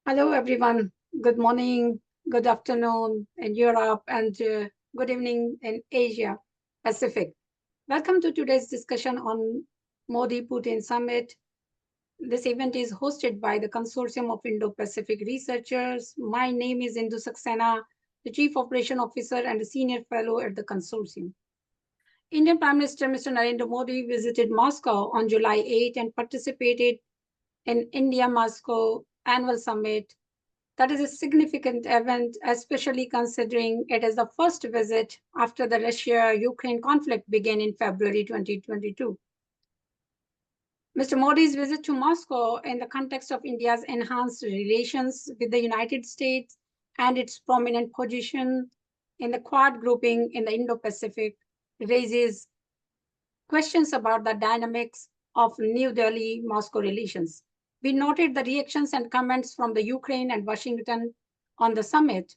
Hello, everyone. Good morning, good afternoon in Europe, and good evening in Asia Pacific. Welcome to today's discussion on Modi-Putin Summit. This event is hosted by the Consortium of Indo-Pacific Researchers. My name is Indu Saxena, the Chief Operation Officer and a Senior Fellow at the Consortium. Indian Prime Minister Mr. Narendra Modi visited Moscow on July 8 and participated in India-Moscow Annual Summit. That is a significant event, especially considering it is the first visit after the Russia-Ukraine conflict began in February 2022. Mr. Modi's visit to Moscow in the context of India's enhanced relations with the United States and its prominent position in the Quad grouping in the Indo-Pacific raises questions about the dynamics of New Delhi-Moscow relations. We noted the reactions and comments from the Ukraine and Washington on the summit.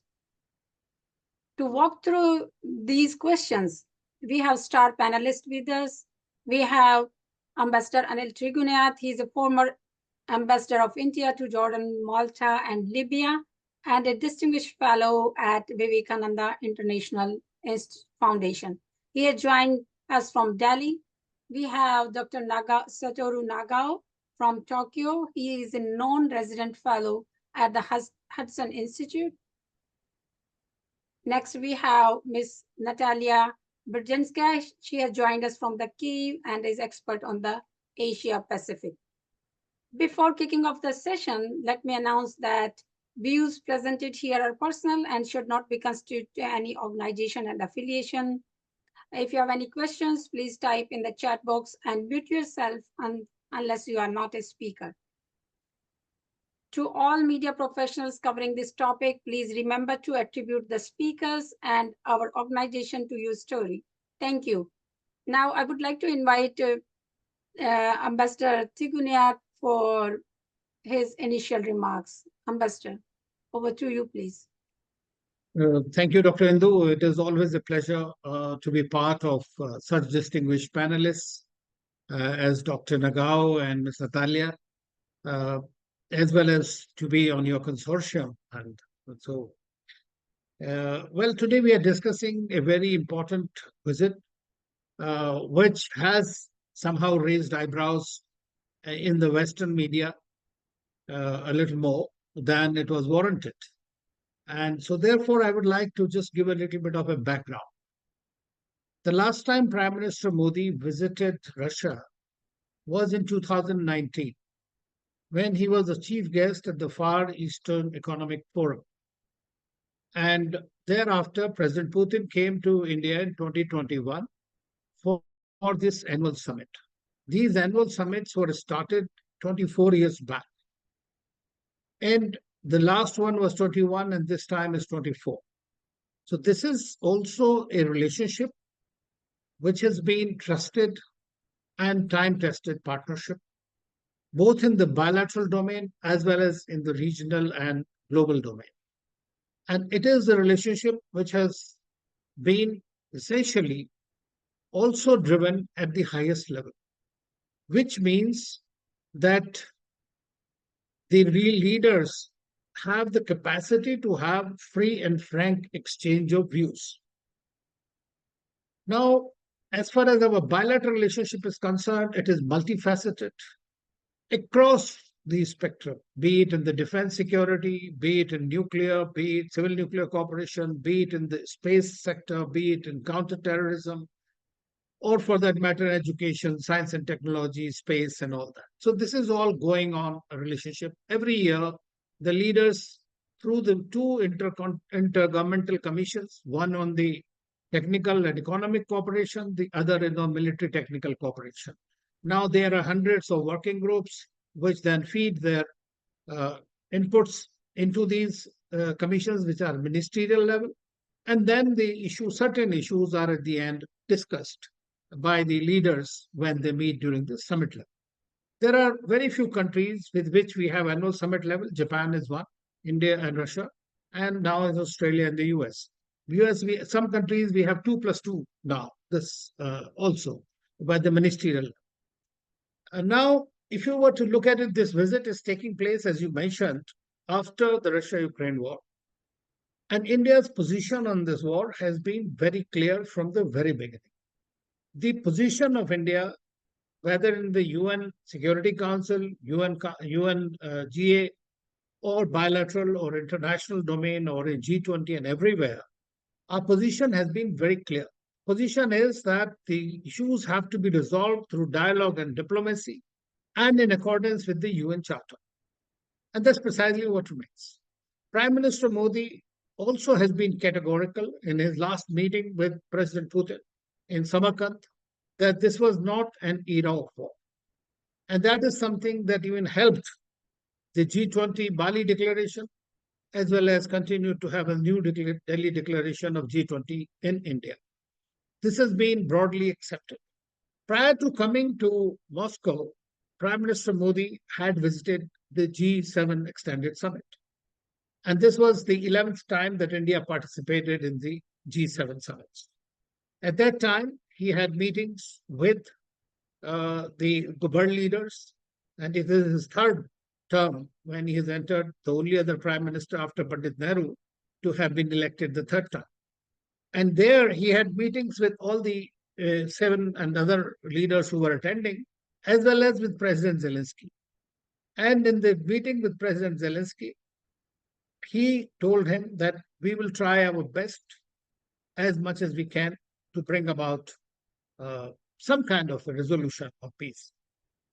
To walk through these questions, we have star panelists with us. We have Ambassador Anil Trigunayat. He is a former ambassador of India to Jordan, Malta, and Libya, and a distinguished fellow at Vivekananda International Foundation. He has joined us from Delhi. We have Dr. Satoru Nagao from Tokyo. He is a non-resident fellow at the Hudson Institute. Next, we have Ms. Natalia. She has joined us from the Kyiv and is expert on the Asia Pacific. Before kicking off the session, let me announce that views presented here are personal and should not be constituted to any organization and affiliation. If you have any questions, please type in the chat box and mute yourself unless you are not a speaker. To all media professionals covering this topic, please remember to attribute the speakers and our organization to your story. Thank you. Now, I would like to invite Ambassador Trigunayat for his initial remarks. Ambassador, over to you, please. Thank you, Dr. Indu. It is always a pleasure to be part of such distinguished panelists as Dr. Nagao and Ms. Natalia, as well as to be on your consortium. And so, well, today we are discussing a very important visit, which has somehow raised eyebrows in the Western media a little more than it was warranted. And so, therefore, I would like to just give a little bit of a background. The last time Prime Minister Modi visited Russia was in 2019, when he was the chief guest at the Far Eastern Economic Forum. And thereafter, President Putin came to India in 2021 for this annual summit. These annual summits were started 24 years back. And the last one was 21, and this time is 24. So this is also a relationship which has been trusted and time-tested partnership, both in the bilateral domain as well as in the regional and global domain. And it is a relationship which has been essentially also driven at the highest level, which means that the real leaders have the capacity to have free and frank exchange of views. Now, as far as our bilateral relationship is concerned, it is multifaceted across the spectrum, be it in the defense security, be it in nuclear, be it civil nuclear cooperation, be it in the space sector, be it in counterterrorism, or for that matter, education, science and technology, space, and all that. So this is all going on a relationship. Every year, the leaders, through the two intergovernmental commissions, one on the technical and economic cooperation, the other is on military technical cooperation. Now there are hundreds of working groups which then feed their inputs into these commissions, which are ministerial level. And then certain issues are at the end discussed by the leaders when they meet during the summit level. There are very few countries with which we have annual summit level. Japan is one, India and Russia, and now is Australia and the US. Some countries we have 2+2 now, this also by the ministerial level. Now, if you were to look at it, this visit is taking place, as you mentioned, after the Russia-Ukraine war. And India's position on this war has been very clear from the very beginning. The position of India, whether in the UN Security Council, UNGA, or bilateral or international domain or in G20 and everywhere, our position has been very clear. Position is that the issues have to be resolved through dialogue and diplomacy and in accordance with the UN Charter. And that's precisely what remains. Prime Minister Modi also has been categorical in his last meeting with President Putin in Samarkand that this was not an era of war. And that is something that even helped the G20 Bali Declaration, as well as continued to have a new Delhi Declaration of G20 in India. This has been broadly accepted. Prior to coming to Moscow, Prime Minister Modi had visited the G7 Extended Summit. And this was the 11th time that India participated in the G7 summits. At that time, he had meetings with the world leaders, and it is his third term when he has entered, the only other prime minister after Pandit Nehru to have been elected the third time. And there he had meetings with all the 7 and other leaders who were attending, as well as with President Zelensky. And in the meeting with President Zelensky, he told him that we will try our best as much as we can to bring about some kind of a resolution of peace.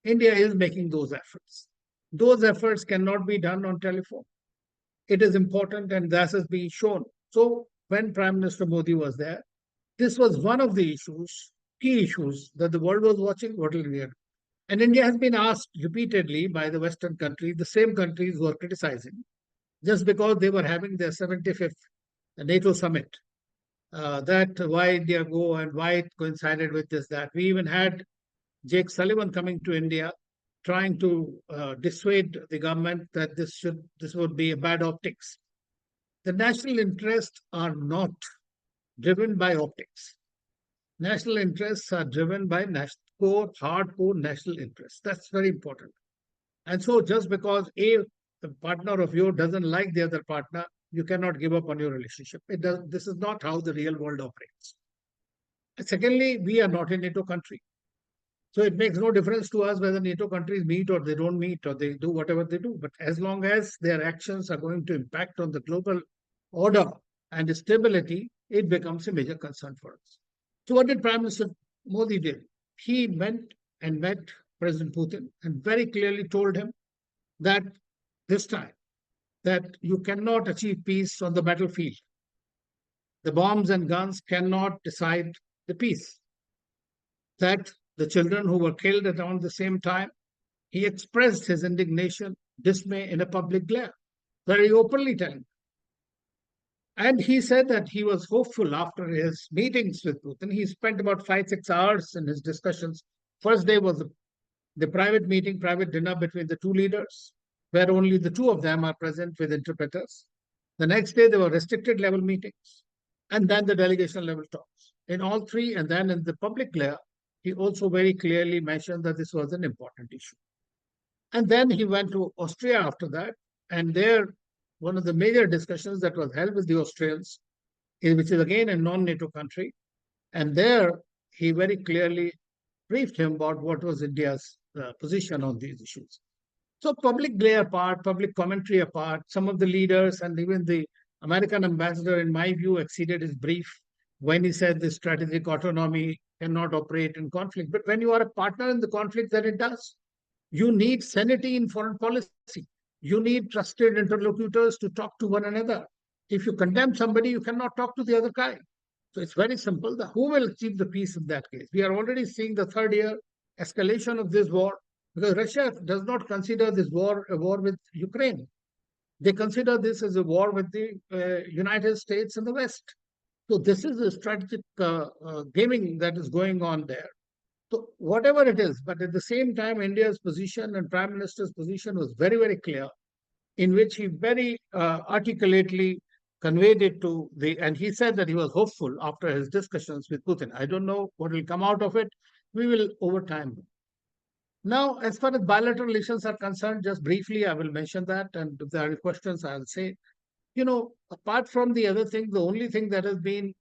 India is making those efforts. Those efforts cannot be done on telephone. It is important, and that has been shown. So when Prime Minister Modi was there, this was one of the issues, key issues that the world was watching. What will we do? And India has been asked repeatedly by the Western countries, the same countries who are criticizing, just because they were having their 75th NATO summit, that why India go and why it coincided with this, that. We even had Jake Sullivan coming to India, trying to dissuade the government that this would be a bad optics. The national interests are not driven by optics. National interests are driven by hardcore national interests. That's very important. And so just because the partner of yours doesn't like the other partner, you cannot give up on your relationship. This is not how the real world operates. And secondly, we are not a NATO country. So it makes no difference to us whether NATO countries meet or they don't meet or they do whatever they do. But as long as their actions are going to impact on the global order and stability, it becomes a major concern for us. So what did Prime Minister Modi do? He went and met President Putin and very clearly told him that this time that you cannot achieve peace on the battlefield. The bombs and guns cannot decide the peace. That the children who were killed around the same time, he expressed his indignation, dismay in a public glare, very openly telling. And he said that he was hopeful after his meetings with Putin. He spent about 5-6 hours in his discussions. First day was the private meeting, private dinner between the two leaders, where only the two of them are present with interpreters. The next day, there were restricted level meetings, and then the delegation level talks. In all three, and then in the public glare, he also very clearly mentioned that this was an important issue. And then he went to Austria after that, and there, one of the major discussions that was held with the Austrians, which is again a non-NATO country, and there he very clearly briefed him about what was India's position on these issues. So public glare apart, public commentary apart, some of the leaders and even the American ambassador, in my view, exceeded his brief when he said the strategic autonomy cannot operate in conflict. But when you are a partner in the conflict, then it does. You need sanity in foreign policy. You need trusted interlocutors to talk to one another. If you condemn somebody, you cannot talk to the other guy. So it's very simple. Who will achieve the peace in that case? We are already seeing the third year escalation of this war, because Russia does not consider this war a war with Ukraine. They consider this as a war with the United States and the West. So this is a strategic gaming that is going on there. So whatever it is, but at the same time, India's position and Prime Minister's position was very, very clear, in which he very articulately conveyed it to and he said that he was hopeful after his discussions with Putin. I don't know what will come out of it. We will over time. Now, as far as bilateral relations are concerned, just briefly, I will mention that. And if there are questions, I'll say, apart from the other thing, the only thing that has been,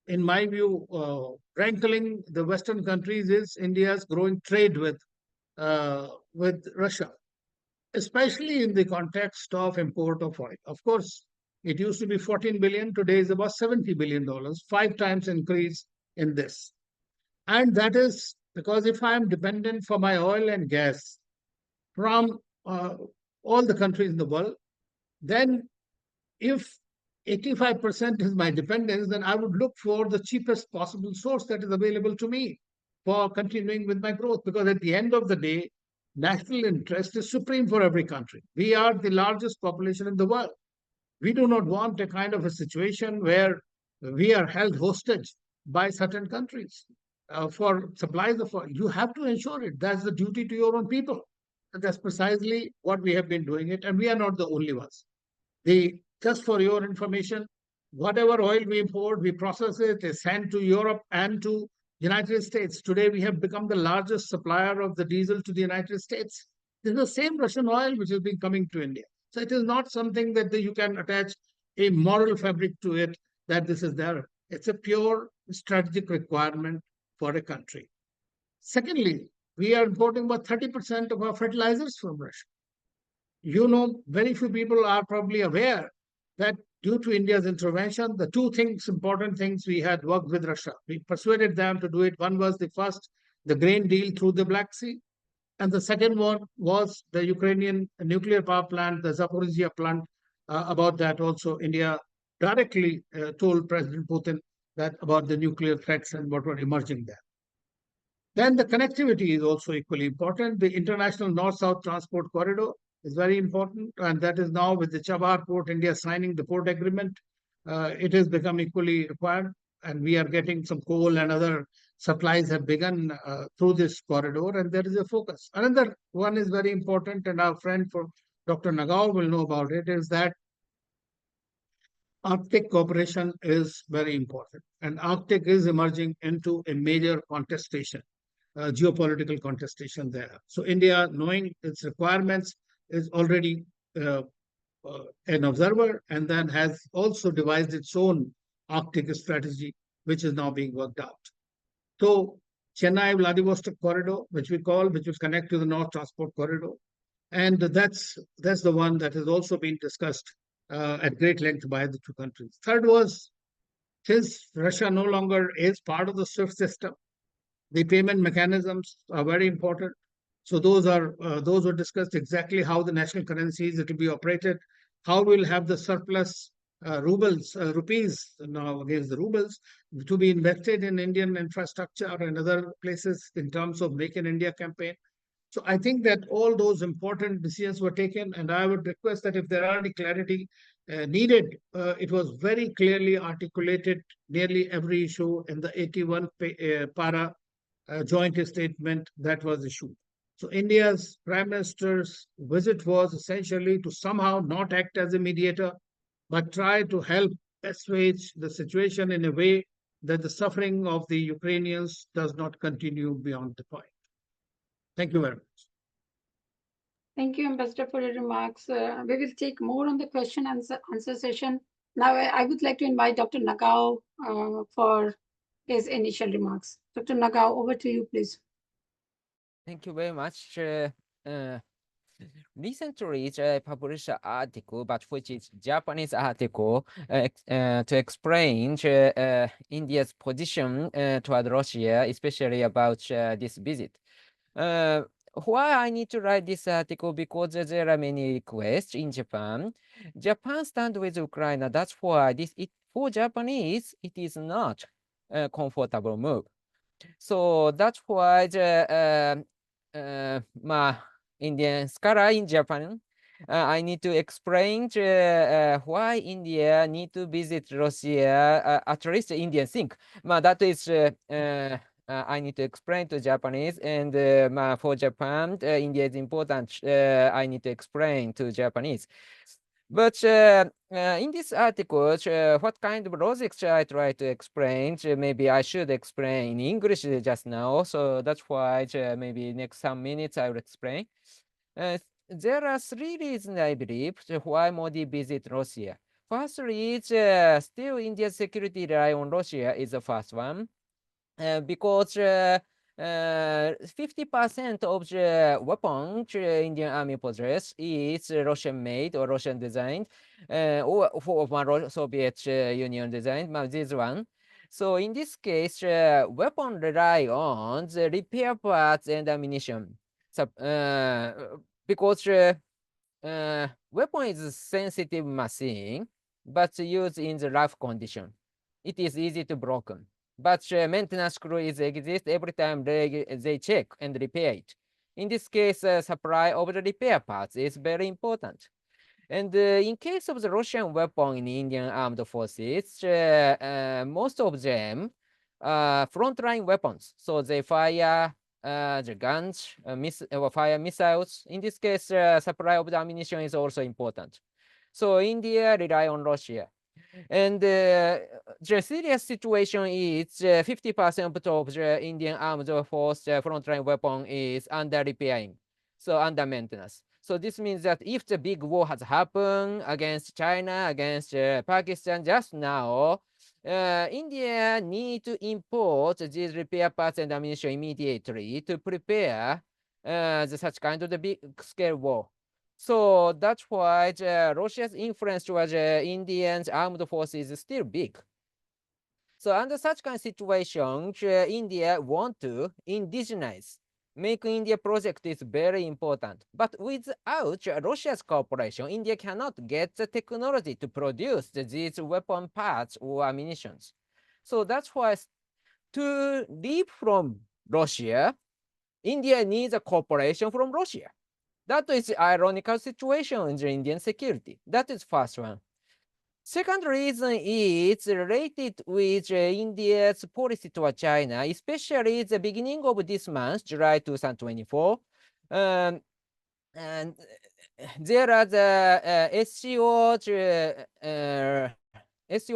in my view, rankling the Western countries is India's growing trade with Russia, especially in the context of import of oil. Of course, it used to be 14 billion, today is about $70 billion, 5 times increase in this. And that is because if I am dependent for my oil and gas from all the countries in the world, then if 85% is my dependence, then I would look for the cheapest possible source that is available to me for continuing with my growth. Because at the end of the day, national interest is supreme for every country. We are the largest population in the world. We do not want a kind of a situation where we are held hostage by certain countries for supplies of oil. You have to ensure it. That's the duty to your own people. And that's precisely what we have been doing it. And we are not the only ones. Just for your information, whatever oil we import, we process it, is sent to Europe and to United States. Today, we have become the largest supplier of the diesel to the United States. This is the same Russian oil which has been coming to India. So it is not something that you can attach a moral fabric to it that this is there. It's a pure strategic requirement for a country. Secondly, we are importing about 30% of our fertilizers from Russia. Very few people are probably aware that due to India's intervention, the two important things we had worked with Russia. We persuaded them to do it. One was the grain deal through the Black Sea. And the second one was the Ukrainian nuclear power plant, the Zaporizhia plant. About that also, India directly told President Putin that about the nuclear threats and what were emerging there. Then the connectivity is also equally important. The international north-south transport corridor is very important, and that is now with the Chabahar port, India signing the port agreement. It has become equally required, and we are getting some coal and other supplies have begun through this corridor, and there is a focus. Another one is very important, and our friend for Dr. Nagao will know about it, is that Arctic cooperation is very important, and Arctic is emerging into a major contestation, geopolitical contestation there. So India, knowing its requirements, is already an observer and then has also devised its own Arctic strategy, which is now being worked out. So Chennai-Vladivostok corridor, which will connect to the North Transport Corridor. And that's the one that has also been discussed at great length by the two countries. Third was, since Russia no longer is part of the SWIFT system, the payment mechanisms are very important. So those were discussed exactly how the national currencies it will be operated, how we'll have the surplus rupees now against the rubles to be invested in Indian infrastructure and other places in terms of Make in India campaign. So I think that all those important decisions were taken, and I would request that if there are any clarity needed, it was very clearly articulated, nearly every issue in the 81 para joint statement that was issued. So India's Prime Minister's visit was essentially to somehow not act as a mediator, but try to help assuage the situation in a way that the suffering of the Ukrainians does not continue beyond the point. Thank you very much. Thank you, Ambassador, for your remarks. We will take more on the question and answer session. Now, I would like to invite Dr. Nagao for his initial remarks. Dr. Nagao, over to you, please. Thank you very much. Recently, I published an article, but which is Japanese article, to explain India's position toward Russia, especially about this visit. Why I need to write this article? Because there are many requests in Japan. Japan stand with Ukraine. That's why for Japanese, it is not a comfortable move. So that's why the Indian scholar in Japan, I need to explain why India need to visit Russia, at least Indian think. That is, I need to explain to Japanese, and for Japan, India is important. I need to explain to Japanese. But in this article, what kind of logic should I try to explain? Maybe I should explain in English just now. So that's why maybe next some minutes I will explain. There are three reasons, I believe, why Modi visit Russia. Firstly, still India's security rely on Russia is the first one. Because 50% of the weapons Indian army possess is Russian made or Russian designed, or for Soviet Union designed, this one. So in this case, weapon rely on the repair parts and ammunition. So, because weapon is a sensitive machine, but used in the rough condition. It is easy to broken. But maintenance crew exist every time they check and repair it. In this case, supply of the repair parts is very important. And in case of the Russian weapon in Indian armed forces, most of them are frontline weapons. So they fire the guns, fire missiles. In this case, supply of the ammunition is also important. So India rely on Russia. And the serious situation is 50% of the Indian armed force frontline weapon is under repairing, so under maintenance. So this means that if the big war has happened against China, against Pakistan just now, India need to import these repair parts and ammunition immediately to prepare such kind of the big scale war. So that's why Russia's influence towards Indian armed forces is still big. So under such kind of situation, India want to indigenize. Make India project is very important. But without Russia's cooperation, India cannot get the technology to produce these weapon parts or ammunitions. So that's why to leave from Russia, India needs a cooperation from Russia. That is ironical situation in the Indian security. That is first one. Second reason is related with India's policy toward China, especially the beginning of this month, July 2024. And there are the SCO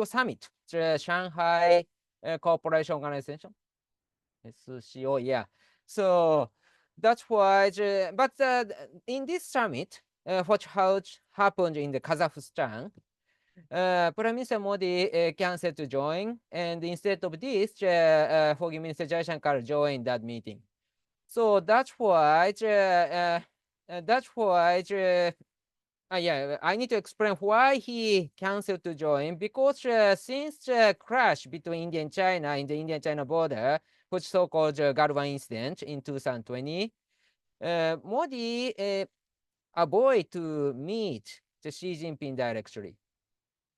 summit, the Shanghai Cooperation Organization. SCO, yeah. So that's why, but in this summit, what happened in the Kazakhstan, Prime Minister Modi canceled to join, and instead of this, Foreign Minister Jaishankar joined that meeting. So that's why, yeah, I need to explain why he canceled to join, because since the crash between India and China in the Indian-China border, which so-called Galwan incident in 2020, Modi avoid to meet the Xi Jinping directly.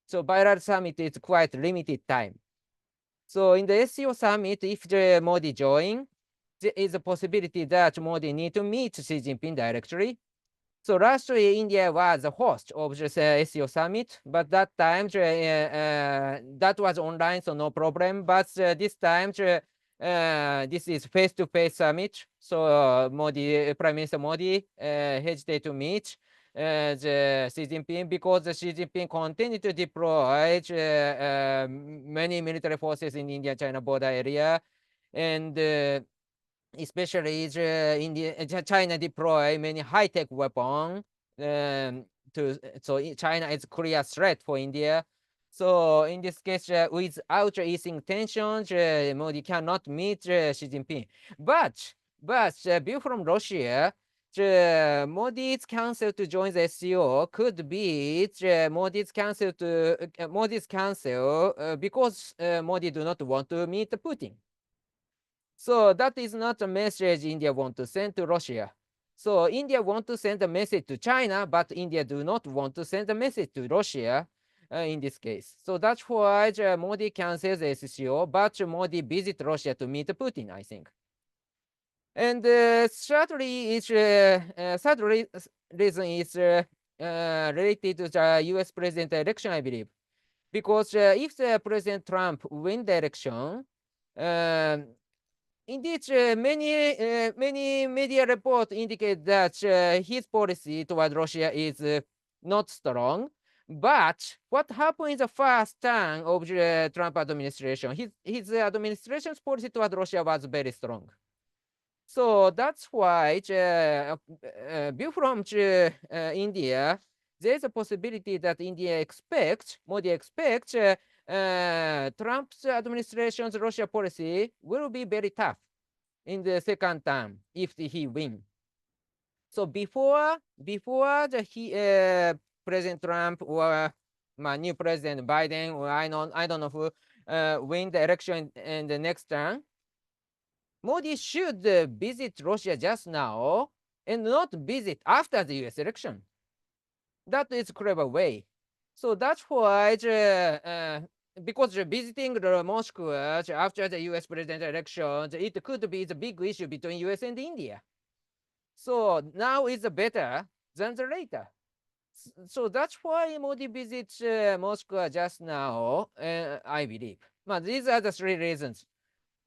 So bilateral summit is quite limited time. So in the SCO summit, if the Modi join, there is a possibility that Modi need to meet Xi Jinping directly. So last year, India was the host of the SCO summit, but that time that was online, so no problem. But this time, this is face-to-face summit. So Prime Minister Modi hesitate to meet the Xi Jinping, because the Xi Jinping continued to deploy many military forces in India-China border area, and especially China deploy many high-tech weapons. So China is a clear threat for India. So in this case, without easing tensions, Modi cannot meet Xi Jinping. But view from Russia, Modi's council to join the SCO could be Modi's council because Modi do not want to meet Putin. So that is not a message India want to send to Russia. So India want to send a message to China, but India do not want to send a message to Russia in this case. So that's why Modi cancels the SCO, but Modi visit Russia to meet Putin, I think. And thirdly, third reason is related to the US president election, I believe. Because if the President Trump win the election, indeed, many media reports indicate that his policy toward Russia is not strong. But what happened in the first term of the Trump administration? His administration's policy toward Russia was very strong. So that's why, view from India, there's a possibility that Modi expects Trump's administration's Russia policy will be very tough in the second term if he wins. So before President Trump or my new President Biden, or I don't know who win the election in the next term, Modi should visit Russia just now and not visit after the US election. That is a clever way. So that's why, because visiting Moscow after the US presidential election, it could be the big issue between US and India. So now is better than the later. So that's why Modi visits Moscow just now, I believe. But these are the three reasons.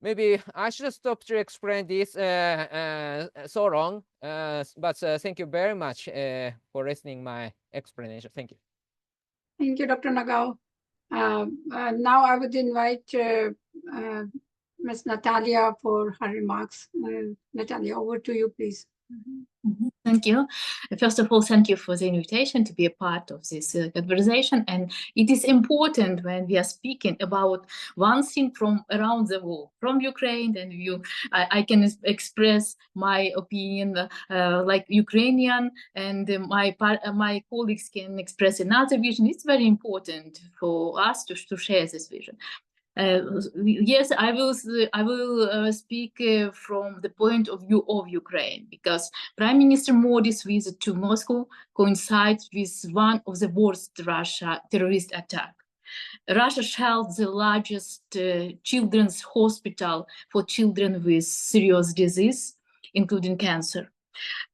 Maybe I should stop to explain this so long, but thank you very much for listening my explanation. Thank you. Thank you, Dr. Nagao. Now I would invite Ms. Natalia for her remarks. Natalia, over to you, please. Thank you. First of all, thank you for the invitation to be a part of this conversation. And it is important when we are speaking about one thing from around the world, from Ukraine, and I can express my opinion like Ukrainian, and my colleagues can express another vision. It's very important for us to share this vision. Yes, I will speak from the point of view of Ukraine, because Prime Minister Modi's visit to Moscow coincides with one of the worst Russia terrorist attacks. Russia held the largest children's hospital for children with serious disease, including cancer.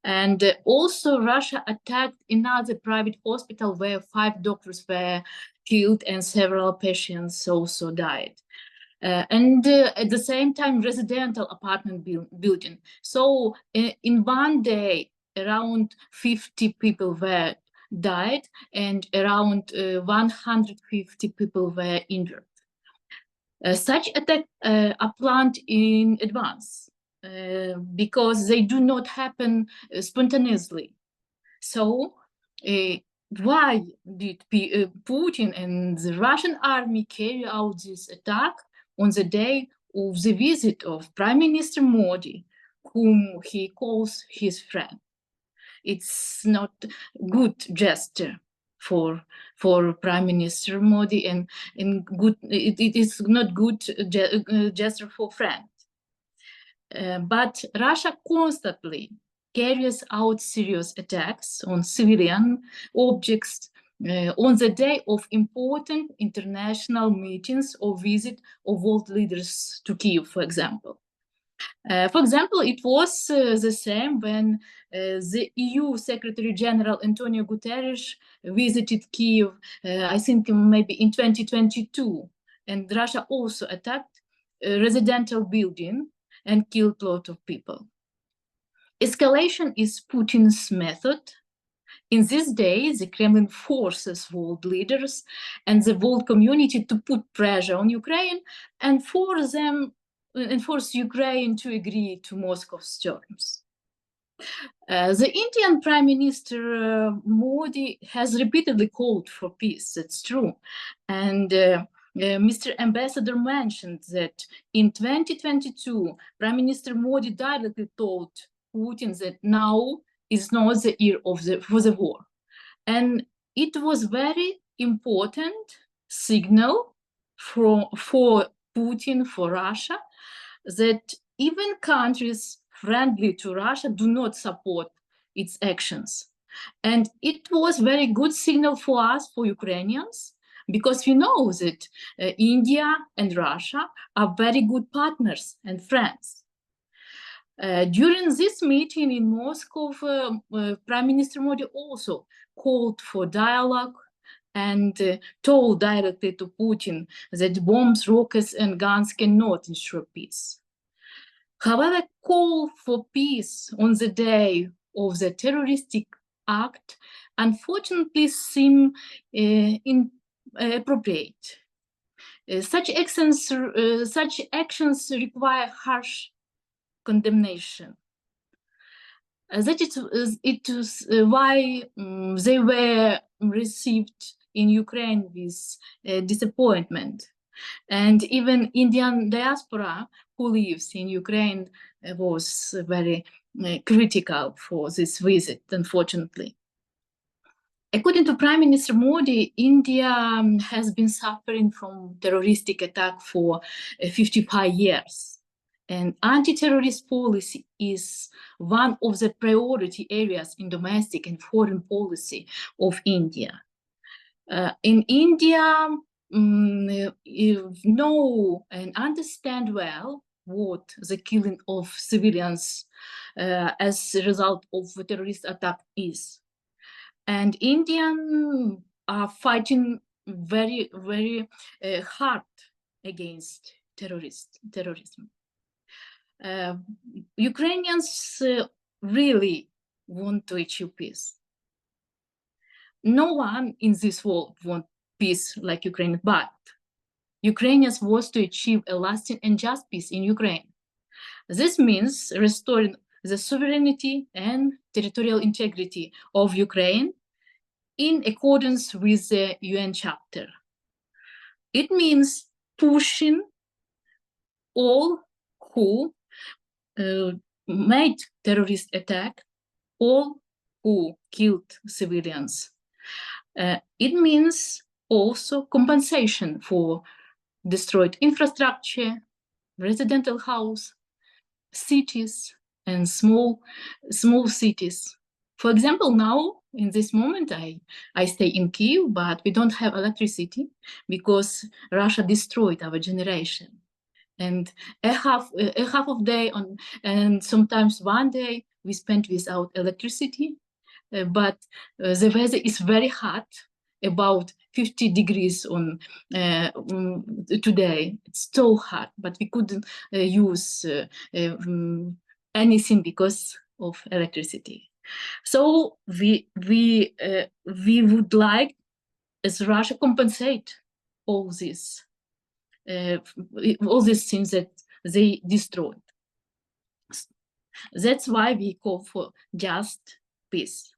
And also Russia attacked another private hospital where 5 doctors were killed and several patients also died. And at the same time, residential apartment building. So in one day, around 50 people were died and around 150 people were injured. Such attacks are planned in advance because they do not happen spontaneously. So why did Putin and the Russian army carry out this attack on the day of the visit of Prime Minister Modi, whom he calls his friend? It's not good gesture for Prime Minister Modi, and it is not good gesture for friend. But Russia constantly carries out serious attacks on civilian objects on the day of important international meetings or visit of world leaders to Kyiv, for example. It was the same when the EU Secretary General Antonio Guterres visited Kyiv, I think maybe in 2022, and Russia also attacked a residential building and killed a lot of people. Escalation is Putin's method. In these days, the Kremlin forces world leaders and the world community to put pressure on Ukraine and force Ukraine to agree to Moscow's terms. The Indian Prime Minister Modi has repeatedly called for peace, that's true. And Mr. Ambassador mentioned that in 2022, Prime Minister Modi directly told Putin that now is not the year for the war. And it was very important signal for Putin, for Russia, that even countries friendly to Russia do not support its actions. And it was very good signal for us, for Ukrainians, because we know that India and Russia are very good partners and friends. During this meeting in Moscow, Prime Minister Modi also called for dialogue and told directly to Putin that bombs, rockets, and guns cannot ensure peace. However, call for peace on the day of the terroristic act unfortunately seem inappropriate. Such actions require harsh condemnation. That it is why they were received in Ukraine with disappointment. And even Indian diaspora who lives in Ukraine was very critical for this visit, unfortunately. According to Prime Minister Modi, India has been suffering from terroristic attack for 55 years. And anti-terrorist policy is one of the priority areas in domestic and foreign policy of India. In India, you know and understand well what the killing of civilians as a result of a terrorist attack is. And Indians are fighting very, very hard against terrorism. Ukrainians really want to achieve peace. No one in this world wants peace like Ukraine, but Ukrainians want to achieve a lasting and just peace in Ukraine. This means restoring the sovereignty and territorial integrity of Ukraine in accordance with the UN Charter. It means pushing all who made terrorist attack, all who killed civilians. It means also compensation for destroyed infrastructure, residential house, cities, and small cities. For example, now in this moment, I stay in Kyiv, but we don't have electricity because Russia destroyed our generation. And a half of day on, and sometimes one day we spent without electricity. But the weather is very hot, about 50 degrees on today. It's so hot, but we couldn't use anything because of electricity. So we would like, as Russia, compensate all these things that they destroyed. That's why we call for just peace.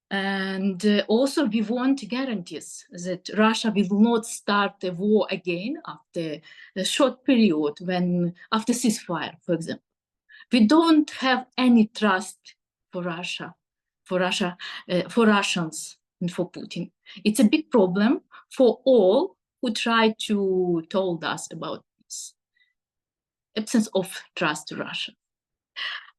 And also we want guarantees that Russia will not start a war again after a short period after ceasefire, for example. We don't have any trust for Russia, for Russians and for Putin. It's a big problem for all who try to told us about this absence of trust to Russia.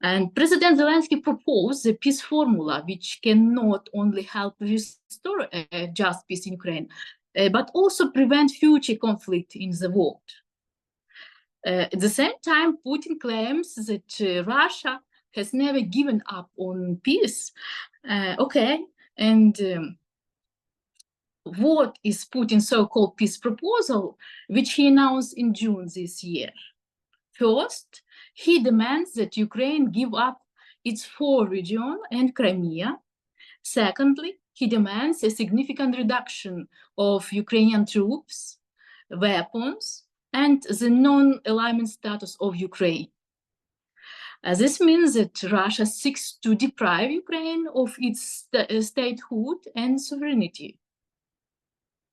And President Zelensky proposed the peace formula, which can not only help restore a just peace in Ukraine, but also prevent future conflict in the world. At the same time, Putin claims that Russia has never given up on peace. What is Putin's so-called peace proposal, which he announced in June this year? First, he demands that Ukraine give up its 4 regions and Crimea. Secondly, he demands a significant reduction of Ukrainian troops, weapons, and the non-alignment status of Ukraine. This means that Russia seeks to deprive Ukraine of its statehood and sovereignty.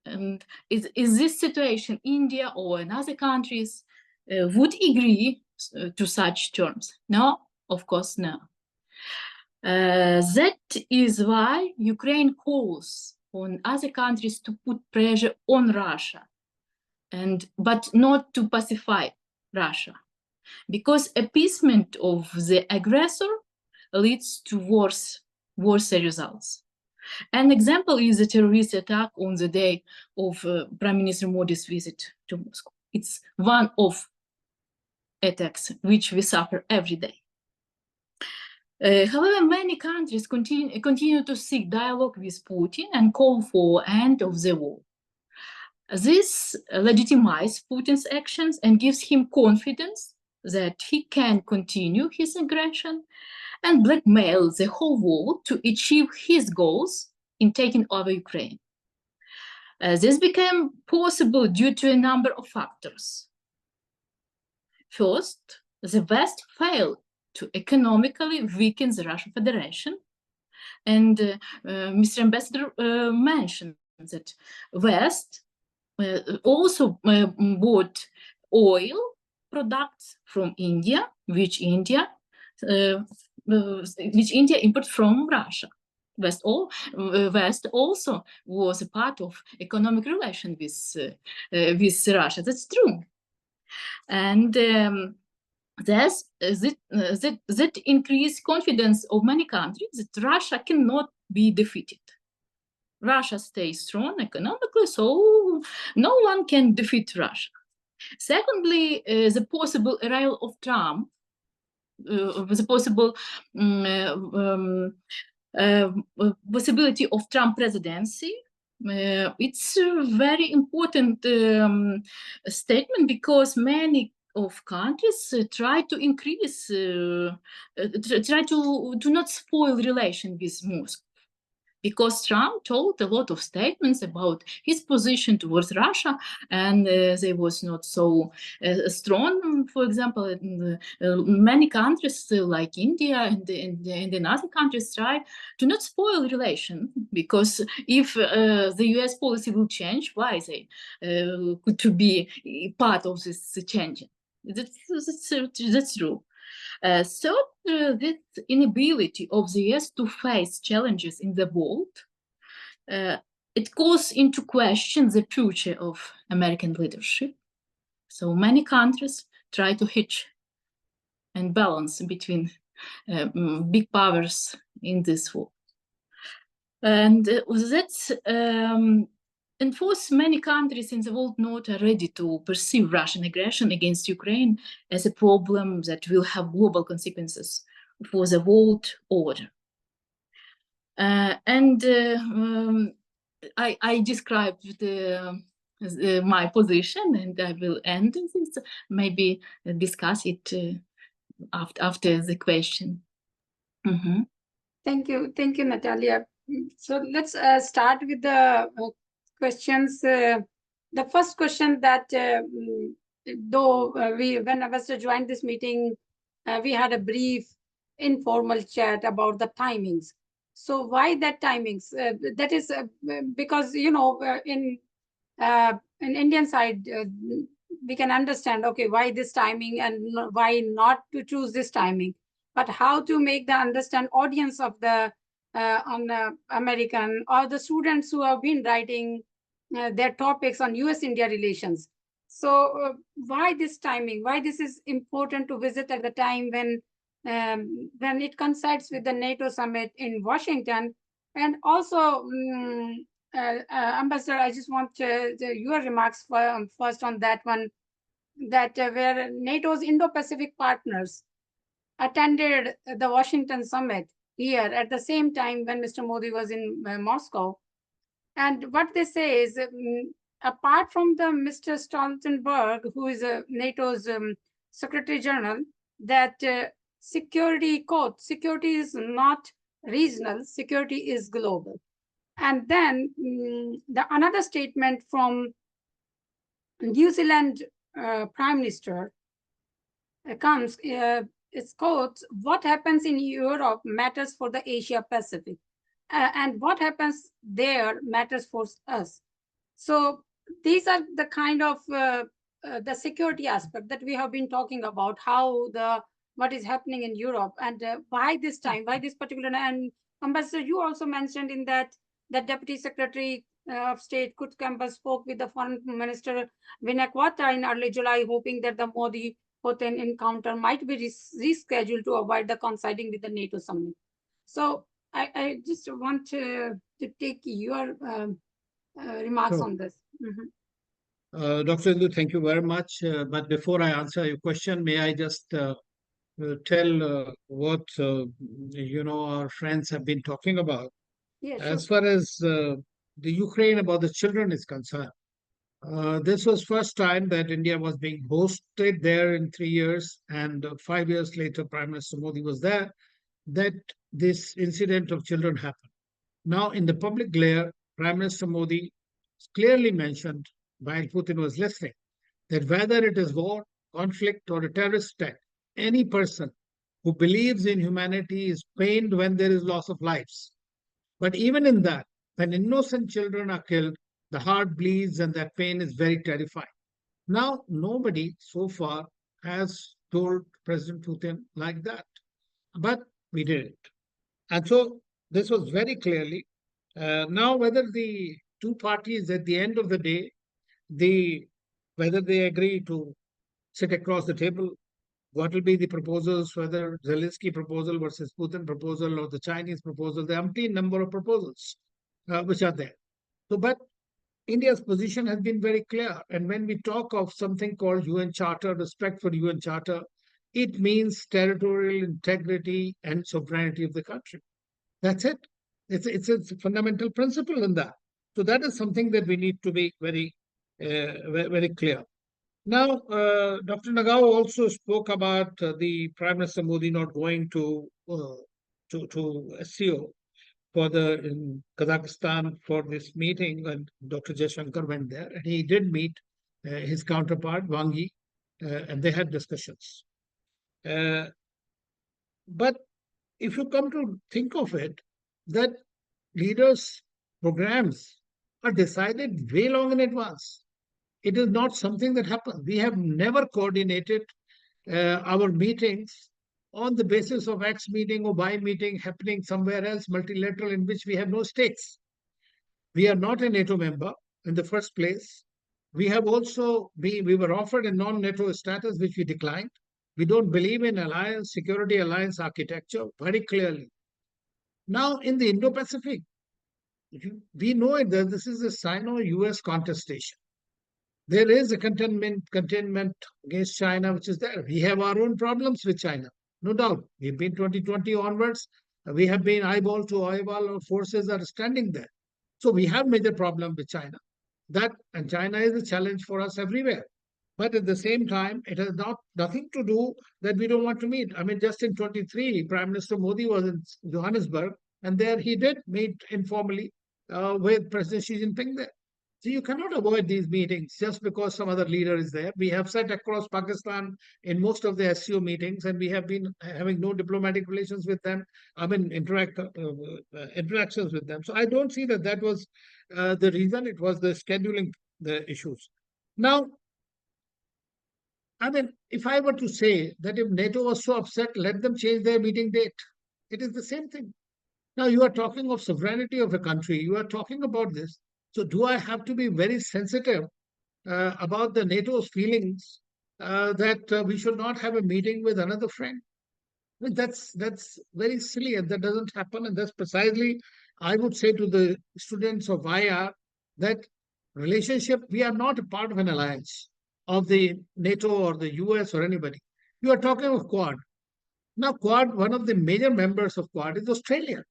And is this situation India or in other countries would agree to such terms? No, of course, no. That is why Ukraine calls on other countries to put pressure on Russia, but not to pacify Russia, because appeasement of the aggressor leads to worse results. An example is the terrorist attack on the day of Prime Minister Modi's visit to Moscow. It's one of attacks which we suffer every day. However, many countries continue to seek dialogue with Putin and call for end of the war. This legitimizes Putin's actions and gives him confidence that he can continue his aggression and blackmail the whole world to achieve his goals in taking over Ukraine. This became possible due to a number of factors. First, the West failed to economically weaken the Russian Federation. And Mr. Ambassador mentioned that West also bought oil products from India, which India imports from Russia. West also was a part of economic relation with Russia. That's true, and that increased confidence of many countries that Russia cannot be defeated. Russia stays strong economically, so no one can defeat Russia. Secondly, the possible arrival of Trump, the possible possibility of Trump presidency. It's a very important statement because many of countries try to increase, try to not spoil relation with Moscow. Because Trump told a lot of statements about his position towards Russia, and they was not so strong. For example, in many countries like India and other countries try to not spoil relation, because if the US policy will change, why they could to be part of this change? That's true. Third, this inability of the US to face challenges in the world, it calls into question the future of American leadership. So many countries try to hitch and balance between big powers in this war. And that's and fourth, many countries in the world not are ready to perceive Russian aggression against Ukraine as a problem that will have global consequences for the world order. I described my position, and I will end this, maybe discuss it after the question. Mm-hmm. Thank you, Natalia. So let's start with the questions. The first question that, though when Ambassador joined this meeting, we had a brief informal chat about the timings. So why that timings? That is because, you know, in Indian side, we can understand, okay, why this timing and why not to choose this timing, but how to make the understand audience of the American or the students who have been writing their topics on US-India relations. So why this timing? Why this is important to visit at the time when it coincides with the NATO summit in Washington? And also, Ambassador, I just want your remarks first on that one, that where NATO's Indo-Pacific partners attended the Washington summit here at the same time when Mr. Modi was in Moscow. And what they say is, apart from the Mr. Stoltenberg, who is NATO's Secretary General, that security is not regional, security is global. And then another statement from New Zealand Prime Minister comes, it's quotes, what happens in Europe matters for the Asia Pacific. And what happens there matters for us. So these are the kind of the security aspect that we have been talking about, how what is happening in Europe, and why this time, why this particular. And Ambassador, you also mentioned in that Deputy Secretary of State Kut Kemper spoke with the Foreign Minister Vivekananda in early July, hoping that the Modi-Putin encounter might be rescheduled to avoid the coinciding with the NATO summit. So I just want to take your remarks on this. Mm-hmm. Dr. Indu, thank you very much. But before I answer your question, may I just tell what our friends have been talking about? Yeah, sure. As far as the Ukraine about the children is concerned, This was first time that India was being hosted there in 3 years, and 5 years later, Prime Minister Modi was there, that this incident of children happened. Now, in the public glare, Prime Minister Modi clearly mentioned, while Putin was listening, that whether it is war, conflict, or a terrorist attack, any person who believes in humanity is pained when there is loss of lives. But even in that, when innocent children are killed, the heart bleeds and that pain is very terrifying. Now, nobody so far has told President Putin like that, but we did it. And so this was very clearly. Now, whether the two parties at the end of the day, whether they agree to sit across the table, what will be the proposals, whether Zelensky proposal versus Putin proposal or the Chinese proposal, there are umpteen number of proposals which are there. So, but India's position has been very clear. And when we talk of something called UN Charter, respect for UN Charter, it means territorial integrity and sovereignty of the country. That's it. It's a fundamental principle in that. So that is something that we need to be very clear. Now, Dr. Nagao also spoke about the Prime Minister Modi not going to SCO in Kazakhstan for this meeting, and Dr. Jaishankar went there, and he did meet his counterpart Wang Yi, and they had discussions. But if you come to think of it, that leaders' programs are decided way long in advance. It is not something that happens. We have never coordinated our meetings on the basis of X meeting or Y meeting happening somewhere else, multilateral, in which we have no stakes. We are not a NATO member in the first place. We have also we were offered a non-NATO status, which we declined. We don't believe in alliance, security alliance architecture very clearly. Now, in the Indo-Pacific, we know it that this is a Sino-US contestation. There is a containment against China, which is there. We have our own problems with China, no doubt. We've been 2020 onwards. We have been eyeball to eyeball. Our forces are standing there. So we have major problem with China. And China is a challenge for us everywhere. But at the same time, it has nothing to do that we don't want to meet. I mean, just in 23, Prime Minister Modi was in Johannesburg, and there he did meet informally with President Xi Jinping there. So you cannot avoid these meetings just because some other leader is there. We have sat across Pakistan in most of the SCO meetings, and we have been having no diplomatic relations with them. I mean, interactions with them. So I don't see that was the reason. It was the scheduling the issues. Now, I mean, if I were to say that if NATO was so upset, let them change their meeting date. It is the same thing. Now, you are talking of sovereignty of a country. You are talking about this. So do I have to be very sensitive about the NATO's feelings that we should not have a meeting with another friend? I mean, that's very silly, and that doesn't happen. And that's precisely, I would say to the students of IR, that relationship, we are not a part of an alliance of the NATO or the US or anybody. You are talking of Quad. Now, Quad, one of the major members of Quad is Australia.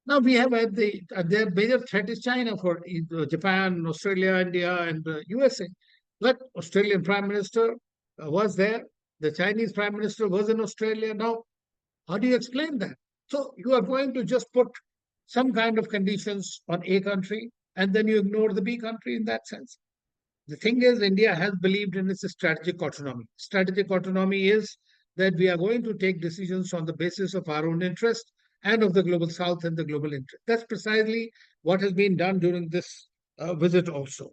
Now we have their major threat is China for Japan, Australia, India, and USA. But Australian Prime Minister was there. The Chinese Prime Minister was in Australia. Now, how do you explain that? So you are going to just put some kind of conditions on A country, and then you ignore the B country in that sense. The thing is, India has believed in its strategic autonomy. Strategic autonomy is that we are going to take decisions on the basis of our own interest and of the global south and the global interest. That's precisely what has been done during this visit also.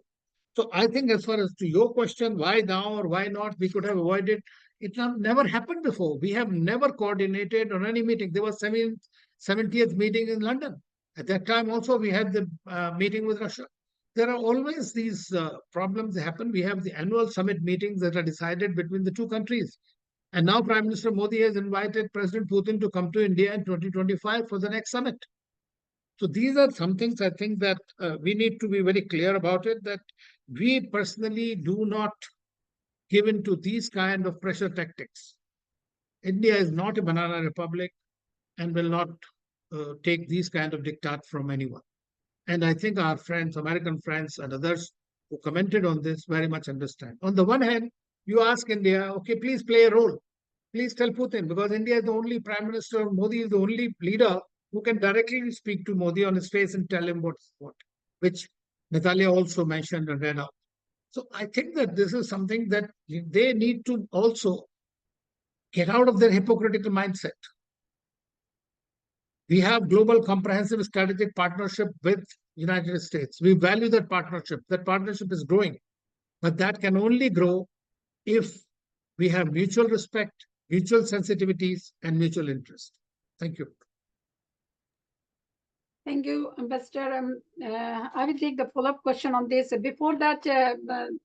So I think as far as to your question, why now or why not, we could have avoided, it never happened before. We have never coordinated on any meeting. There was 70th meeting in London. At that time also, we had the meeting with Russia. There are always these problems that happen. We have the annual summit meetings that are decided between the two countries. And now Prime Minister Modi has invited President Putin to come to India in 2025 for the next summit. So these are some things I think that we need to be very clear about it, that we personally do not give in to these kind of pressure tactics. India is not a banana republic and will not take these kind of diktat from anyone. And I think our friends, American friends and others, who commented on this very much understand. On the one hand, you ask India, okay, please play a role. Please tell Putin, because India is the only Prime Minister, Modi is the only leader who can directly speak to Modi on his face and tell him what's what, which Natalia also mentioned and read out. So I think that this is something that they need to also get out of their hypocritical mindset. We have global comprehensive strategic partnership with United States. We value that partnership. That partnership is growing, but that can only grow if we have mutual respect, mutual sensitivities, and mutual interest. Thank you. Thank you, Ambassador. I will take the follow-up question on this. Before that,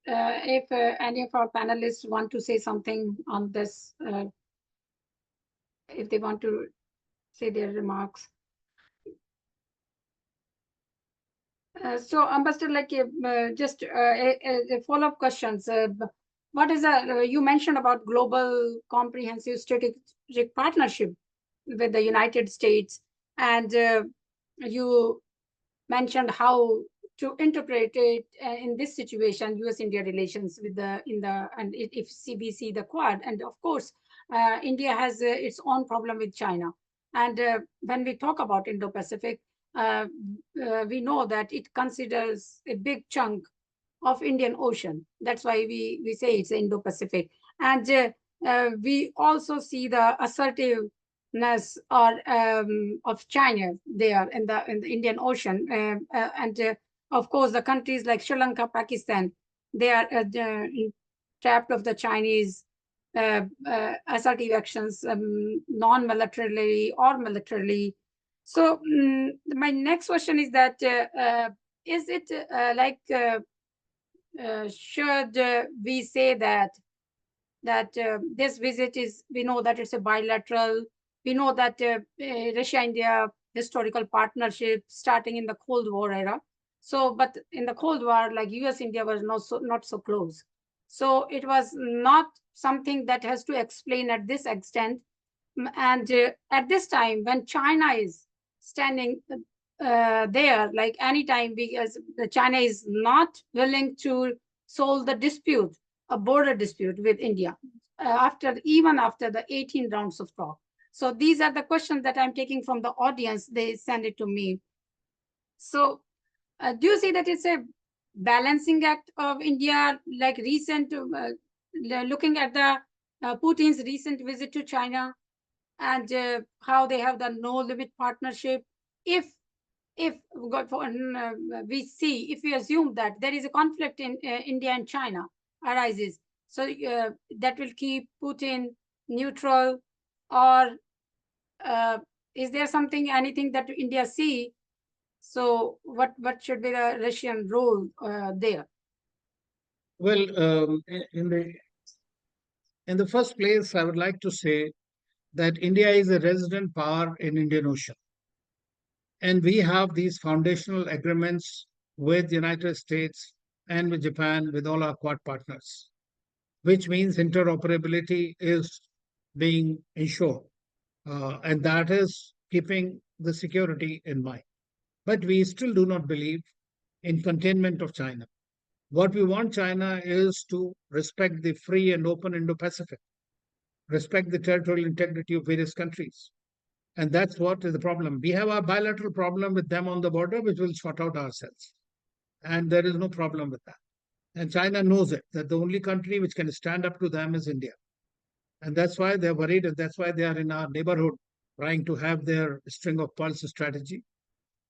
if any of our panelists want to say something on this, if they want to say their remarks. So, Ambassador, like just a follow-up questions. What is you mentioned about global comprehensive strategic partnership with the United States, and you mentioned how to interpret it in this situation, U.S.-India relations with if CBC, the Quad, and of course, India has its own problem with China. And when we talk about Indo-Pacific, we know that it considers a big chunk of Indian Ocean. That's why we say it's Indo-Pacific. And we also see the assertiveness of China there in the Indian Ocean. Of course, the countries like Sri Lanka, Pakistan, they are trapped of the Chinese assertive actions, non-militarily or militarily. So my next question is that, is it should we say that this visit is, we know that it's a bilateral, we know that Russia-India historical partnership starting in the Cold War era. So, but in the Cold War, like US-India was not so close. So it was not something that has to explain at this extent. And at this time, when China is standing there, like anytime, because China is not willing to solve the dispute, a border dispute with India, even after the 18 rounds of talk. So these are the questions that I'm taking from the audience. They send it to me. So do you see that it's a balancing act of India, like recent, looking at the Putin's recent visit to China and how they have the no limit partnership? If we assume that there is a conflict in India and China arises, so that will keep Putin neutral, or is there anything that India see? So what should be the Russian role there? Well, in the first place, I would like to say that India is a resident power in Indian Ocean. And we have these foundational agreements with the United States and with Japan, with all our Quad partners, which means interoperability is being ensured. And that is keeping the security in mind. But we still do not believe in containment of China. What we want China is to respect the free and open Indo-Pacific, respect the territorial integrity of various countries. And that's what is the problem. We have a bilateral problem with them on the border, which we'll sort out ourselves. And there is no problem with that. And China knows it, that the only country which can stand up to them is India. And that's why they're worried, and that's why they are in our neighborhood trying to have their string of pearls strategy.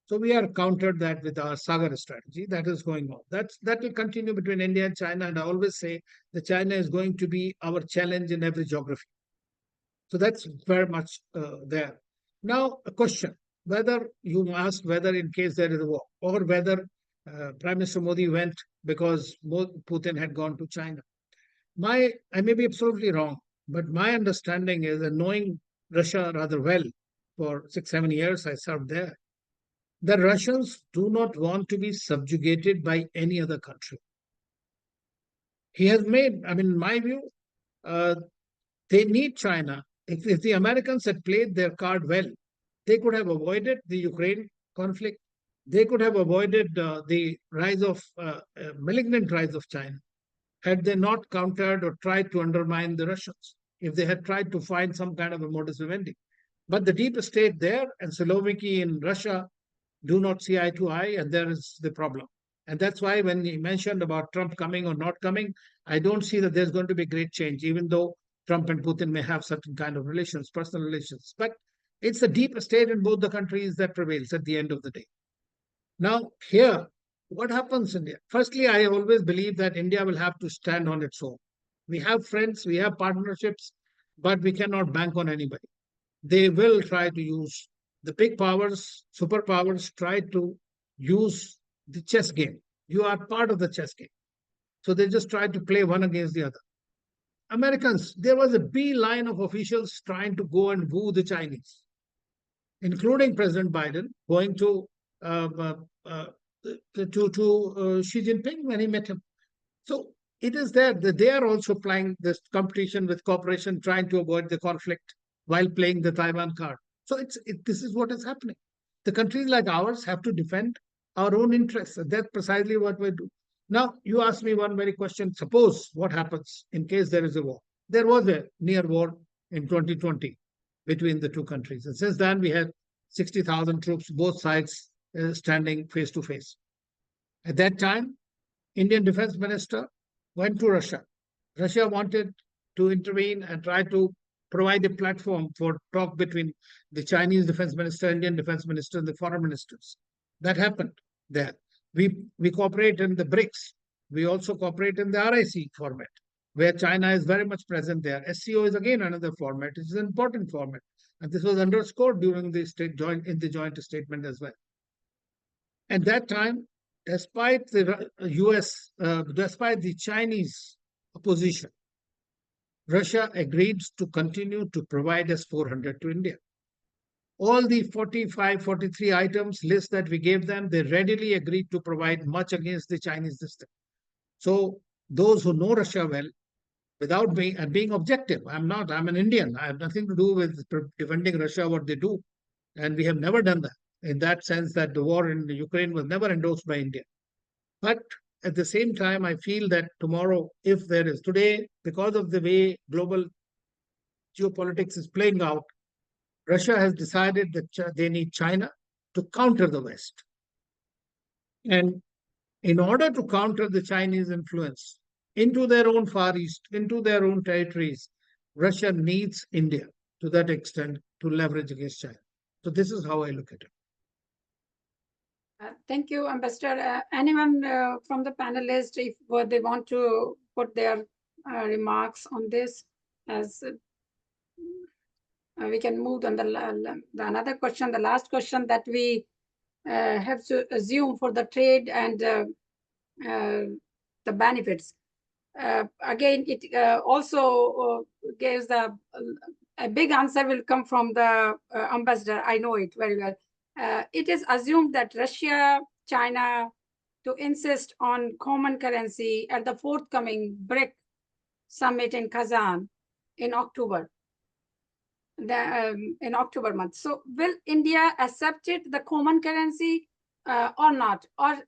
So we are countered that with our Sagar strategy that is going on. That will continue between India and China. And I always say that China is going to be our challenge in every geography. So that's very much there. Now, a question, whether you asked whether in case there is a war, or whether Prime Minister Modi went because Putin had gone to China. I may be absolutely wrong, but my understanding is that, knowing Russia rather well for 6-7 years, I served there, the Russians do not want to be subjugated by any other country. He has made, in my view, they need China. If the Americans had played their card well, they could have avoided the Ukraine conflict. they could have avoided the rise of malignant rise of China had they not countered or tried to undermine the Russians, if they had tried to find some kind of a modus vivendi. But the deep state there and Siloviki in Russia do not see eye to eye, and there is the problem. And that's why when he mentioned about Trump coming or not coming, I don't see that there's going to be great change, even though Trump and Putin may have certain kind of relations, personal relations. But it's the deep state in both the countries that prevails at the end of the day. Now, here, what happens in India? Firstly, I always believe that India will have to stand on its own. We have friends, we have partnerships, but we cannot bank on anybody. They will try to use the big powers, superpowers, try to use the chess game. You are part of the chess game. So they just try to play one against the other. Americans, there was a beeline of officials trying to go and woo the Chinese, including President Biden going to Xi Jinping when he met him. So it is there that they are also playing this competition with cooperation, trying to avoid the conflict while playing the Taiwan card. So this is what is happening. The countries like ours have to defend our own interests. And that's precisely what we do. Now, you asked me one very question. Suppose what happens in case there is a war? There was a near war in 2020 between the two countries. And since then, we had 60,000 troops, both sides standing face to face. At that time, Indian Defense Minister went to Russia. Russia wanted to intervene and try to provide a platform for talk between the Chinese Defense Minister, Indian Defense Minister, and the foreign ministers. That happened there. We cooperate in the BRICS. We also cooperate in the RIC format, where China is very much present there. SCO is again another format. It is an important format. And this was underscored during the joint statement as well. At that time, despite the despite the Chinese opposition, Russia agreed to continue to provide S-400 to India. All the 45, 43 items list that we gave them, they readily agreed to provide much against the Chinese system. So those who know Russia well, without being objective, I'm an Indian. I have nothing to do with defending Russia, what they do. And we have never done that, in that sense that the war in Ukraine was never endorsed by India. But at the same time, I feel that tomorrow, if there is today, because of the way global geopolitics is playing out, Russia has decided that they need China to counter the West. And in order to counter the Chinese influence into their own Far East, into their own territories, Russia needs India to that extent to leverage against China. So this is how I look at it. Thank you, Ambassador. Anyone from the panelists, if they want to put their remarks on this, as we can move on the another question, the last question that we have to assume for the trade and the benefits. Again, it also gives a big answer will come from the ambassador. I know it very well. It is assumed that Russia, China, to insist on common currency at the forthcoming BRIC summit in Kazan in October. In October month. So will India accept it, the common currency or not? Or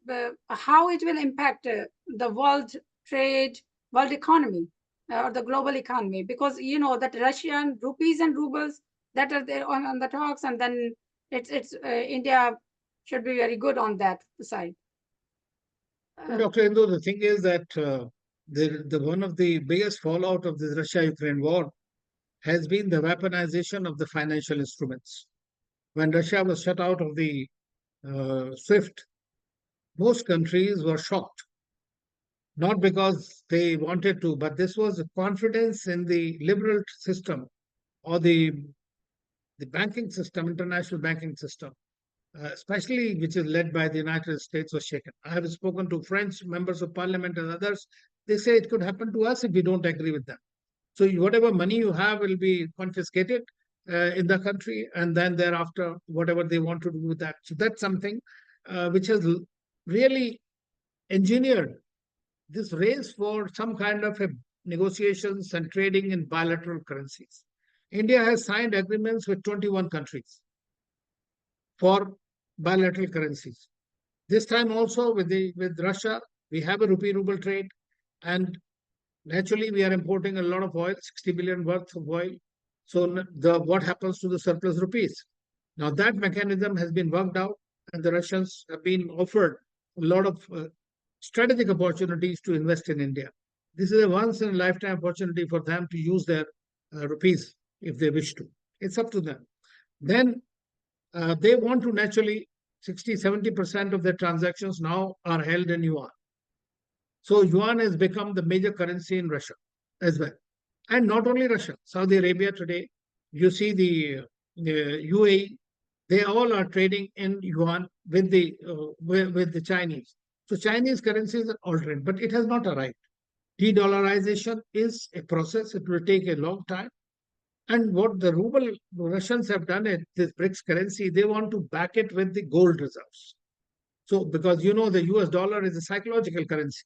how it will impact the world trade, world economy or the global economy? Because you know that Russian rupees and rubles that are there on the talks, and then it's India should be very good on that side. Dr. Indo, the thing is that the one of the biggest fallout of this Russia-Ukraine war has been the weaponization of the financial instruments. When Russia was shut out of the SWIFT, most countries were shocked. Not because they wanted to, but this was a confidence in the liberal system or the banking system, international banking system, especially which is led by the United States, was shaken. I have spoken to French members of parliament and others. They say it could happen to us if we don't agree with them. So whatever money you have will be confiscated in the country, and then thereafter, whatever they want to do with that. So that's something which has really engineered this race for some kind of negotiations and trading in bilateral currencies. India has signed agreements with 21 countries for bilateral currencies. This time also with Russia, we have a rupee-ruble trade, and naturally we are importing a lot of oil, 60 billion worth of oil. So what happens to the surplus rupees? Now that mechanism has been worked out, and the Russians have been offered a lot of strategic opportunities to invest in India. This is a once in a lifetime opportunity for them to use their rupees if they wish to. It's up to them. Then they want to naturally 60-70% of their transactions now are held in yuan. So yuan has become the major currency in Russia as well. And not only Russia, Saudi Arabia today, you see the UAE, they all are trading in yuan with the Chinese. So Chinese currencies are altering, but it has not arrived. De-dollarization is a process. It will take a long time. And what the Russians have done at this BRICS currency, they want to back it with the gold reserves. So because the US dollar is a psychological currency.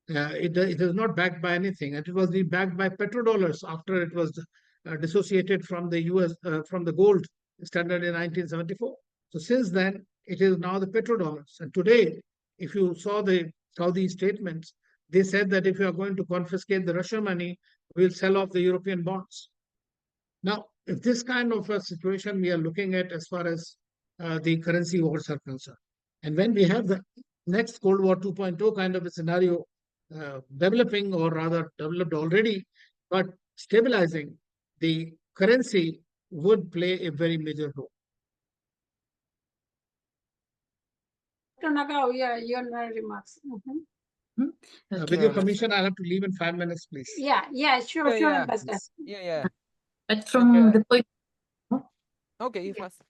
It is not backed by anything, and it was backed by petrodollars after it was dissociated from the US from the gold standard in 1974. So since then, it is now the petrodollars. And today, if you saw the Saudi statements, they said that if you are going to confiscate the Russian money, we'll sell off the European bonds. Now, if this kind of a situation we are looking at as far as the currency wars are concerned, and when we have the next Cold War 2.0 kind of a scenario developing, or rather developed already, but stabilizing, the currency would play a very major role. Dr. Nagao, yeah, your remarks. With your permission, I'll have to leave in 5 minutes, please. Yeah, sure, Ambassador. Yeah. But from the point. Okay, you first.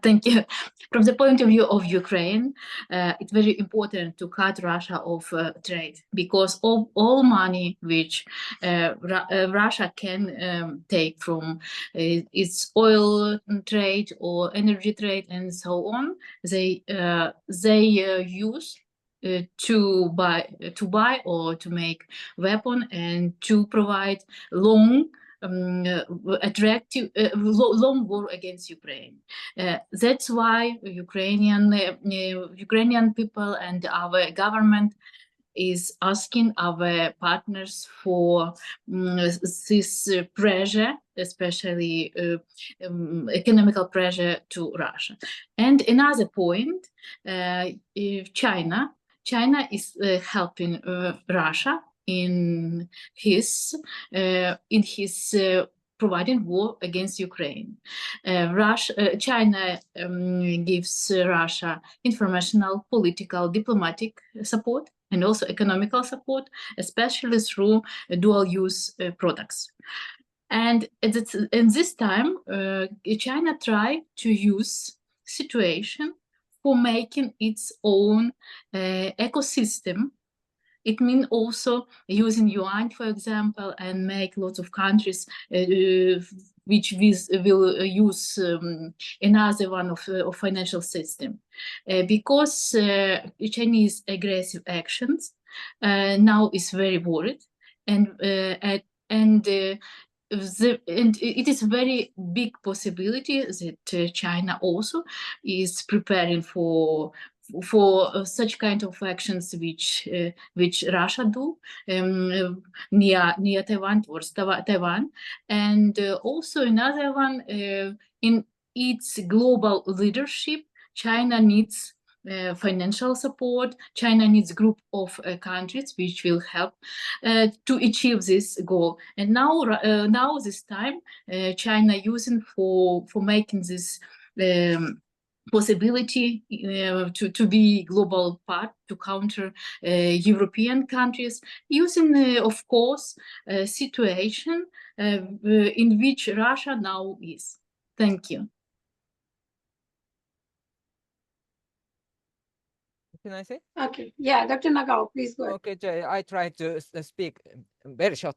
Thank you. From the point of view of Ukraine, it's very important to cut Russia off trade, because all money which Russia can take from its oil trade or energy trade and so on, they use to buy or to make weapon and to provide long war against Ukraine. That's why Ukrainian people and our government is asking our partners for this pressure, especially economical pressure to Russia. And another point, China is helping Russia in his providing war against Ukraine. China gives Russia informational, political, diplomatic support, and also economical support, especially through dual-use products. And at this time, China tried to use situation for making its own ecosystem. It means also using yuan, for example, and make lots of countries which will use another one of financial system. Because Chinese aggressive actions now is very worried, and it is a very big possibility that China also is preparing for such kind of actions which Russia do near Taiwan, towards Taiwan, and also another one in its global leadership. China needs financial support. China needs group of countries which will help to achieve this goal. And now this time, China using for making this possibility to be global part, to counter European countries, using, of course, a situation in which Russia now is. Thank you. Can I say? Okay, yeah, Dr. Nagao, please go ahead. Okay, I try to speak very short.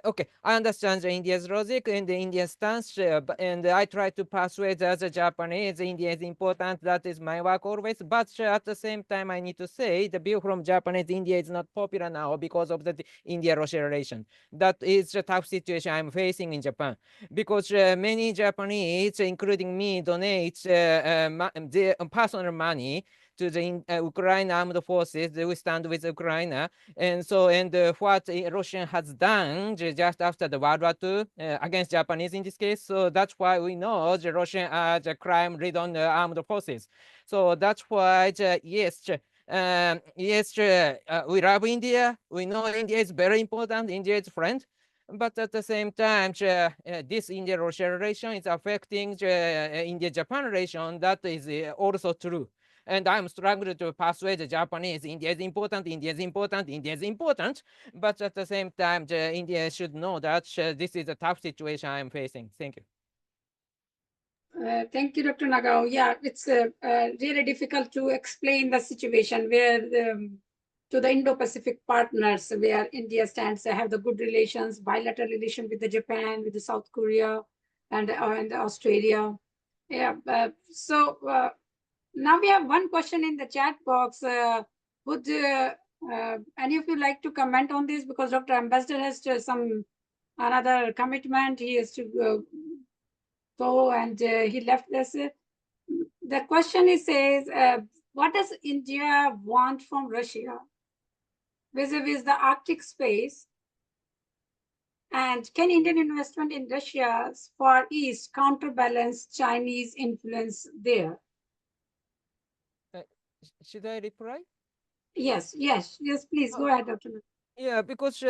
Okay, I understand India's logic and the Indian stance, and I try to persuade the other Japanese India is important. That is my work always. But at the same time, I need to say the view from Japanese India is not popular now because of the India-Russia relation. That is a tough situation I'm facing in Japan because many Japanese, including me, donate their personal money to the Ukraine armed forces. We stand with Ukraine. And so, what Russia has done just after the World War II against Japanese in this case. So that's why we know the Russian are the crime-ridden armed forces. So that's why, yes, we love India. We know India is very important. India is friend. But at the same time, this India-Russia relation is affecting the India-Japan relation. That is also true. And I'm struggling to persuade the Japanese, India is important, India is important, India is important. But at the same time, India should know that this is a tough situation I'm facing. Thank you. Thank you, Dr. Nagao. Yeah, it's really difficult to explain the situation where to the Indo-Pacific partners, where India stands, have the good relations, bilateral relation with the Japan, with the South Korea, and Australia. Yeah. Now we have one question in the chat box. Would any of you like to comment on this? Because Dr. Ambassador has some another commitment. He has to go and he left us. The question is says, what does India want from Russia vis-a-vis the Arctic space? And can Indian investment in Russia's Far East counterbalance Chinese influence there? Should I reply? Yes, please go ahead, Dr. Yeah, because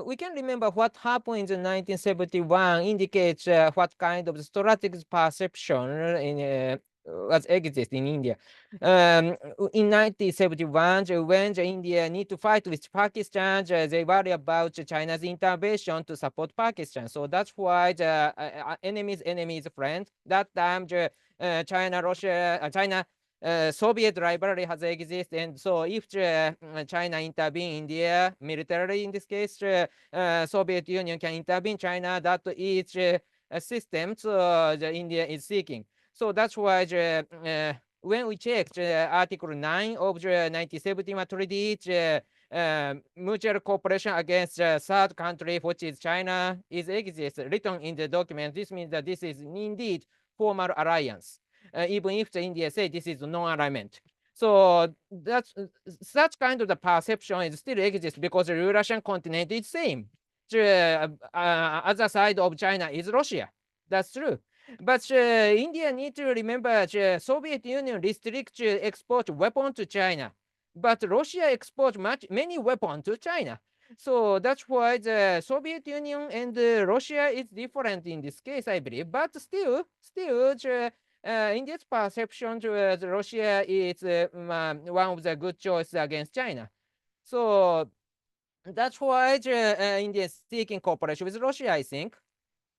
we can remember what happened in 1971 indicates what kind of strategic perception was exist in India. In 1971, when India need to fight with Pakistan, they worry about China's intervention to support Pakistan. So that's why the enemy's enemy is friend. That time, China Soviet rivalry has existed, and so if China intervene in India militarily, in this case, Soviet Union can intervene China. That is a system the India is seeking. So that's why when we check Article 9 of the 1971 treaty, mutual cooperation against third country, which is China, is exists written in the document. This means that this is indeed formal alliance. Even if the India say this is non-alignment. So that's such kind of the perception is still exists because the Eurasian continent is same. The other side of China is Russia. That's true. But India need to remember the Soviet Union restricts export weapons to China. But Russia exports many weapons to China. So that's why the Soviet Union and Russia is different in this case, I believe. But still, India's perception towards Russia is one of the good choices against China. So that's why India is seeking cooperation with Russia, I think.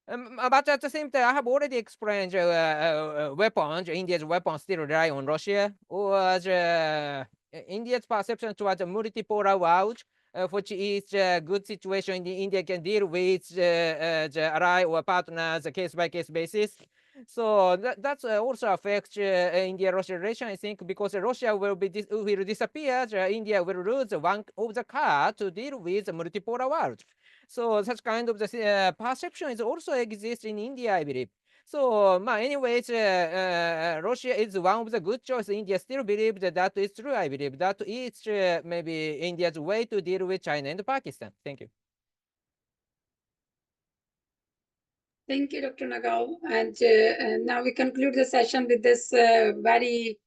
But at the same time, I have already explained weapons. India's weapons still rely on Russia, or India's perception towards a multipolar world, which is a good situation India can deal with the ally or partners case by case basis. So that also affects India-Russia relation, I think, because Russia will disappear, India will lose one of the cards to deal with the multipolar world. So such kind of the perception is also exists in India, I believe. So, anyways, Russia is one of the good choices. India still believes that is true, I believe. That is maybe India's way to deal with China and Pakistan. Thank you. Thank you, Dr. Nagao. And now we conclude the session with this very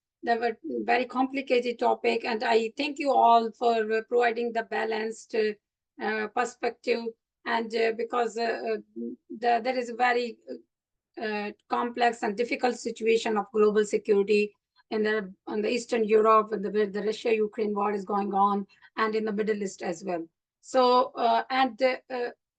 complicated topic. And I thank you all for providing the balanced perspective. And because there is a very complex and difficult situation of global security on the Eastern Europe, where the Russia-Ukraine war is going on, and in the Middle East as well. So,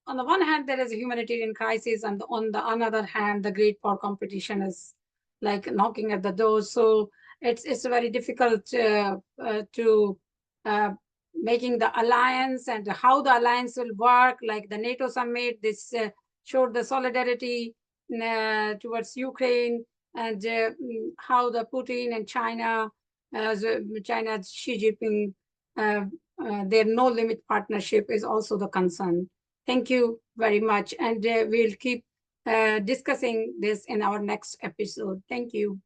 on the one hand, there is a humanitarian crisis, and on the other hand, the great power competition is like knocking at the door. So it's very difficult to making the alliance and how the alliance will work, like the NATO summit. This showed the solidarity towards Ukraine, and how the Putin and China, China's Xi Jinping, their no limit partnership is also the concern. Thank you very much. And we'll keep discussing this in our next episode. Thank you.